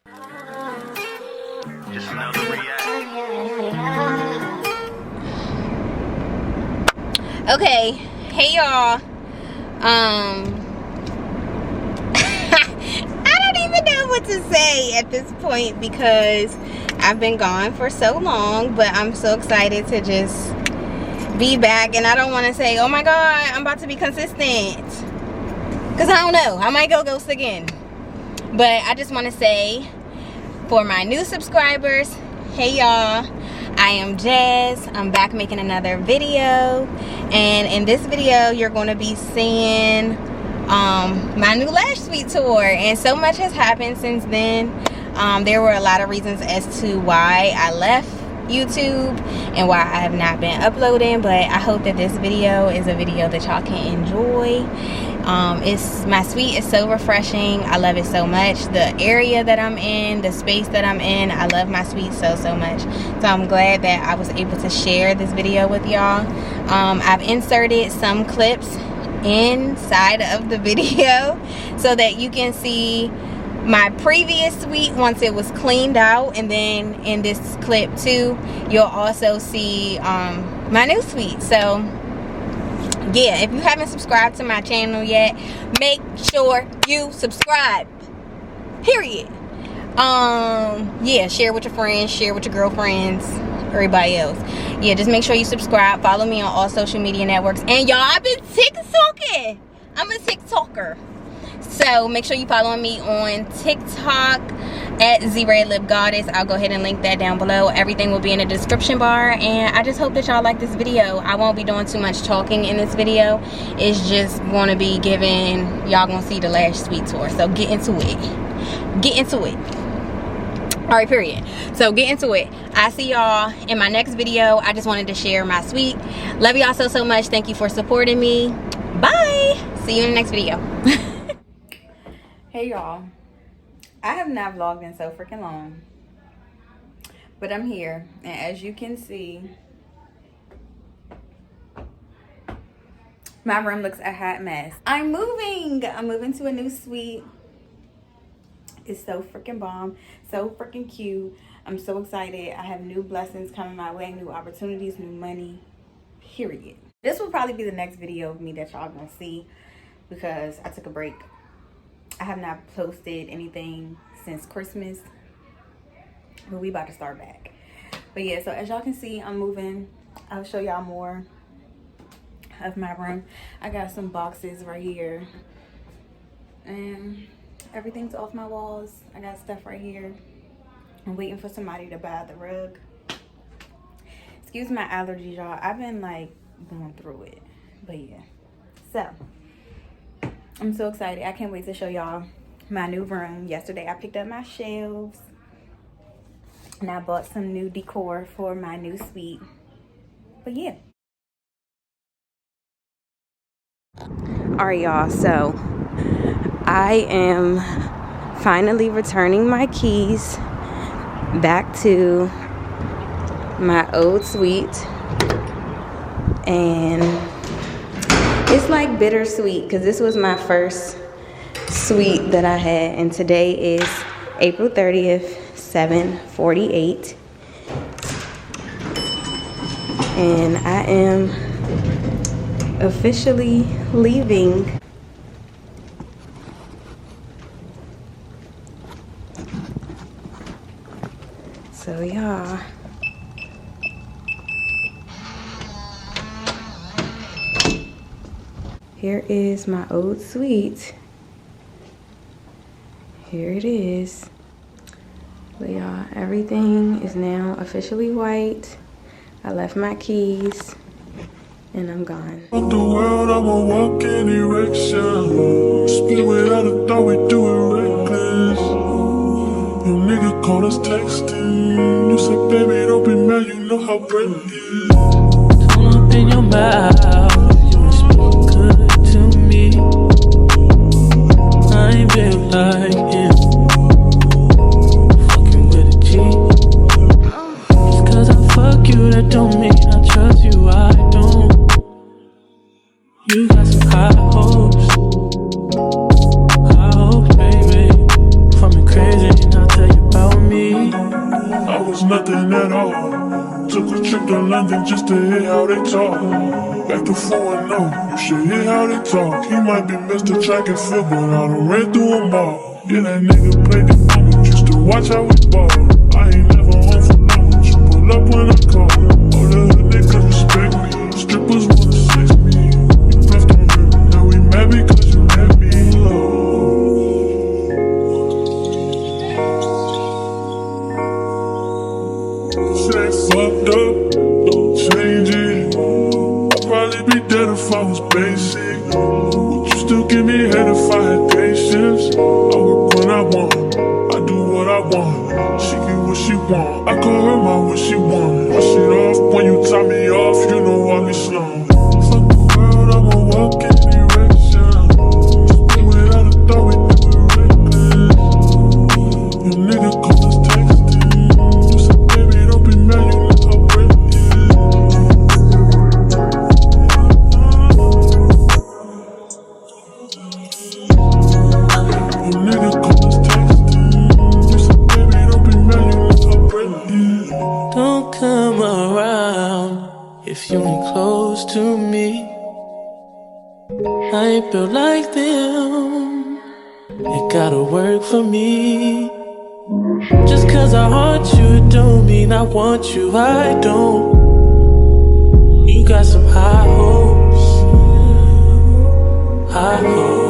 Just another reaction. Okay, hey y'all. I don't even know what to say at this point because I've been gone for so long, but I'm so excited to just be back. And I don't want to say, oh my god, I'm about to be consistent, because I don't know, I might go ghost again. But I just want to say, for my new subscribers, hey y'all, I am Jazz. I'm back making another video, and in this video you're going to be seeing my new Lash Suite tour. And so much has happened since then. There were a lot of reasons as to why I left YouTube and why I have not been uploading, but I hope that this video is a video that y'all can enjoy. My suite is so refreshing. I love it so much. The area that I'm in, the space that I'm in, I love my suite so much. So I'm glad that I was able to share this video with y'all. I've inserted some clips inside of the video so that you can see my previous suite once it was cleaned out, and then in this clip too you'll also see my new suite. So yeah, if you haven't subscribed to my channel yet, make sure you subscribe, period. Yeah, share with your friends, share with your girlfriends, everybody else. Yeah, just make sure you subscribe. Follow me on all social media networks. And y'all, I've been TikToking. I'm a TikToker. So make sure you follow me on TikTok at ZRedLipGoddess. I'll go ahead and link that down below. Everything will be in the description bar. And I just hope that y'all like this video. I won't be doing too much talking in this video. It's just going to be giving, y'all gonna see the Lash Suite tour. So get into it. Get into it. Alright, period. So get into it. I see y'all in my next video. I just wanted to share my suite. Love y'all so much. Thank you for supporting me. Bye. See you in the next video. Hey y'all, I have not vlogged in so freaking long, but I'm here, and as you can see, my room looks a hot mess. I'm moving to a new suite. It's so freaking bomb, so freaking cute. I'm so excited. I have new blessings coming my way, new opportunities, new money, period. This will probably be the next video of me that y'all gonna see, because I took a break. I have not posted anything since Christmas, but we about to start back. But yeah, so as y'all can see, I'm moving. I'll show y'all more of my room. I got some boxes right here, and everything's off my walls. I got stuff right here. I'm waiting for somebody to buy the rug. Excuse my allergies, y'all. I've been like going through it, but yeah. So I'm so excited. I can't wait to show y'all my new room. Yesterday I picked up my shelves, and I bought some new decor for my new suite. But yeah. Alright y'all, so I am finally returning my keys back to my old suite, and it's like bittersweet because this was my first suite that I had, and today is April 30th, 7:48, and I am officially leaving. So y'all, here is my old suite. Here it is. But y'all, everything is now officially white. I left my keys, and I'm gone. On the world, I won't walk in erection. Spin without a thought, we do it reckless. Your nigga called us texting. You said, baby, don't be mad, you know how bread is. Don't open your mouth. Good to me. I ain't been like him. Fucking with a G. Just cause I fuck you, that don't mean I trust you. I don't. You got some high hopes, baby. From me crazy, and I'll tell you London just to hear how they talk. Back to 4-0, you should hear how they talk. He might be Mr. Track and Field, but I done ran through them all. Yeah, that nigga played the game, but used to watch how we ball. I ain't never home for long, but you pull up when I call. All the hood niggas respect me, strippers wanna sex me. You left on her, now we mad because you let me low. Shit ain't fucked up, don't change it. I'd probably be dead if I was basic. Would you still give me head if I had patience? I work when I want, I do what I want. She get what she want, I call her my what she want. My shit off when you tie me off, you know I be slow. Fuck the world, I'ma walk in direction. Spin without a thought, we do it reckless. Your nigga call us texting. You said, baby, don't be mad, you know how breath is. Your nigga call us texting. You said, baby, don't be mad, you know how breath is. Don't come around if you ain't close to me. I ain't built like them. It gotta work for me. Just cause I haunt you don't mean I want you, I don't. You got some high hopes, high hopes.